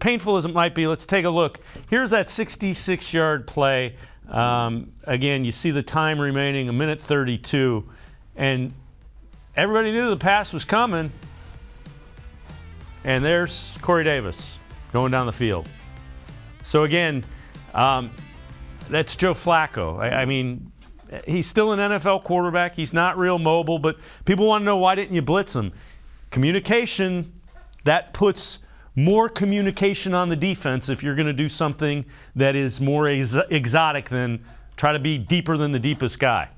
painful as it might be, let's take a look. Here's that 66-yard play. Again, you see the time remaining, 1:32, and everybody knew the pass was coming. And there's Corey Davis going down the field. So again, that's Joe Flacco. I mean, he's still an NFL quarterback. He's not real mobile, but people want to know, why didn't you blitz him? Communication, that puts more communication on the defense if you're going to do something that is more exotic than try to be deeper than the deepest guy.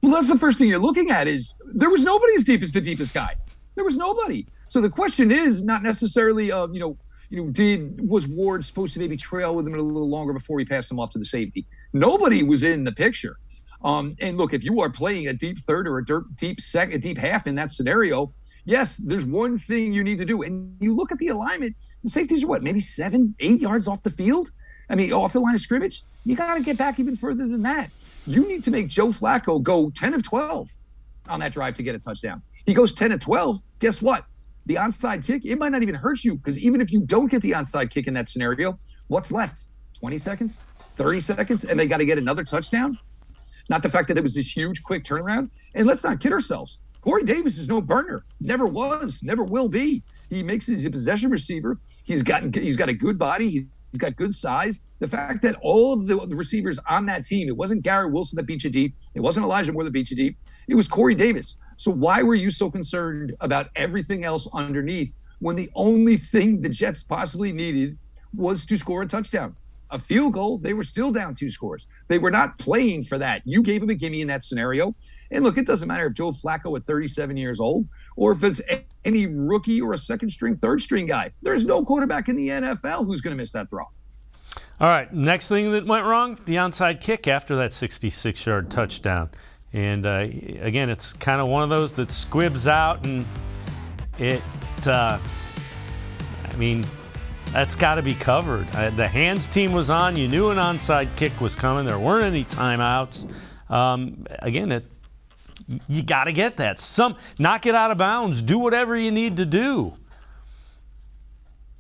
Well, that's the first thing you're looking at is there was nobody as deep as the deepest guy. There was nobody. So the question is not necessarily, was Ward supposed to maybe trail with him a little longer before he passed him off to the safety? Nobody was in the picture. And look, if you are playing a deep third or a deep half in that scenario, yes, there's one thing you need to do. And you look at the alignment, the safeties are what, maybe 7-8 yards off the field? I mean, off the line of scrimmage? You got to get back even further than that. You need to make Joe Flacco go 10 of 12 on that drive to get a touchdown. He goes 10 of 12. Guess what? The onside kick, it might not even hurt you, because even if you don't get the onside kick in that scenario, what's left? 20 seconds? 30 seconds? And they got to get another touchdown? Not the fact that it was this huge, quick turnaround. And let's not kid ourselves. Corey Davis is no burner. Never was. Never will be. He makes he's a possession receiver. He's got a good body. He's got good size. The fact that all of the receivers on that team, it wasn't Garrett Wilson that beat you deep. It wasn't Elijah Moore that beat you deep. It was Corey Davis. So why were you so concerned about everything else underneath when the only thing the Jets possibly needed was to score a touchdown? A field goal, they were still down 2 scores. They were not playing for that. You gave him a gimme in that scenario. And look, it doesn't matter if Joe Flacco at 37 years old or if it's any rookie or a second-string, third-string guy. There's no quarterback in the NFL who's going to miss that throw. All right, next thing that went wrong, the onside kick after that 66-yard touchdown. And, again, it's kind of one of those that squibs out, and that's got to be covered. The hands team was on. You knew an onside kick was coming. There weren't any timeouts. You got to get that. Knock it out of bounds. Do whatever you need to do.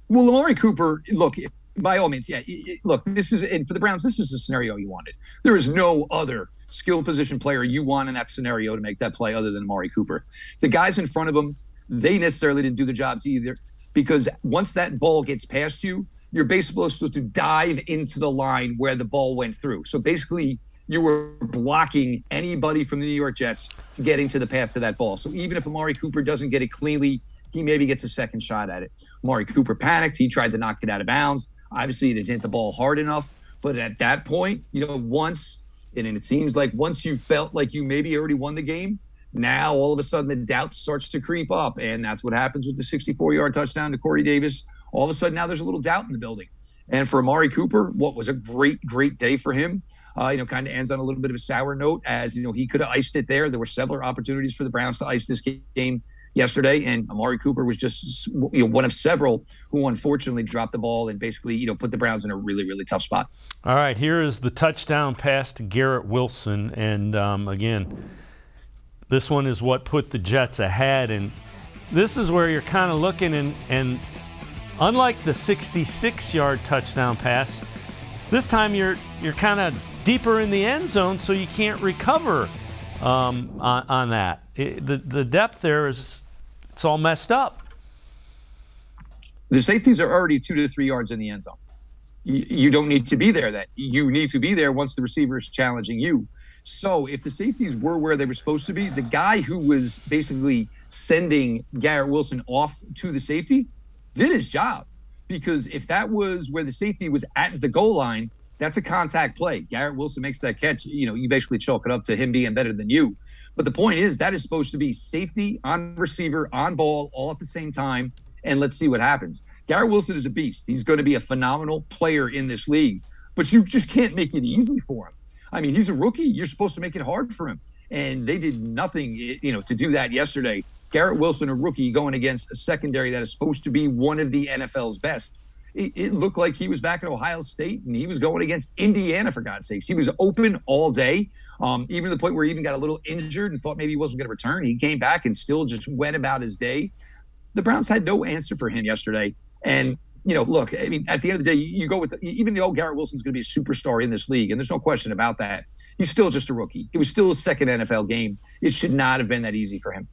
Well, Amari Cooper, look, by all means, yeah. Look, and for the Browns, this is the scenario you wanted. There is no other skill position player you want in that scenario to make that play other than Amari Cooper. The guys in front of him, they necessarily didn't do the jobs either, because once that ball gets past you, you're basically supposed to dive into the line where the ball went through. So basically, you were blocking anybody from the New York Jets to getting to the path to that ball. So even if Amari Cooper doesn't get it cleanly, he maybe gets a second shot at it. Amari Cooper panicked. He tried to knock it out of bounds. Obviously, it didn't hit the ball hard enough. But at that point, once it seems like once you felt like you maybe already won the game, now all of a sudden the doubt starts to creep up. And that's what happens with the 64-yard touchdown to Corey Davis. All of a sudden now there's a little doubt in the building. And for Amari Cooper, what was a great, great day for him, kind of ends on a little bit of a sour note, as, he could have iced it there. There were several opportunities for the Browns to ice this game yesterday. And Amari Cooper was just, one of several who unfortunately dropped the ball and basically, put the Browns in a really, really tough spot. All right, here is the touchdown pass to Garrett Wilson. And again, this one is what put the Jets ahead. And this is where you're kind of looking and unlike the 66-yard touchdown pass, this time you're kind of deeper in the end zone, so you can't recover on that. The depth there it's all messed up. The safeties are already 2 to 3 yards in the end zone. You don't need to be there then. You need to be there once the receiver is challenging you. So if the safeties were where they were supposed to be, the guy who was basically sending Garrett Wilson off to the safety did his job. Because if that was where the safety was at the goal line, that's a contact play. Garrett Wilson makes that catch. You basically chalk it up to him being better than you. But the point is, that is supposed to be safety on receiver, on ball, all at the same time. And let's see what happens. Garrett Wilson is a beast. He's going to be a phenomenal player in this league. But you just can't make it easy for him. I mean, he's a rookie. You're supposed to make it hard for him. And they did nothing, to do that yesterday. Garrett Wilson, a rookie, going against a secondary that is supposed to be one of the NFL's best. It looked like he was back at Ohio State, and he was going against Indiana, for God's sakes. He was open all day, even to the point where he even got a little injured and thought maybe he wasn't going to return. He came back and still just went about his day. The Browns had no answer for him yesterday. And, look, I mean, at the end of the day, you go with even though Garrett Wilson's going to be a superstar in this league, and there's no question about that, he's still just a rookie. It was still his second NFL game. It should not have been that easy for him.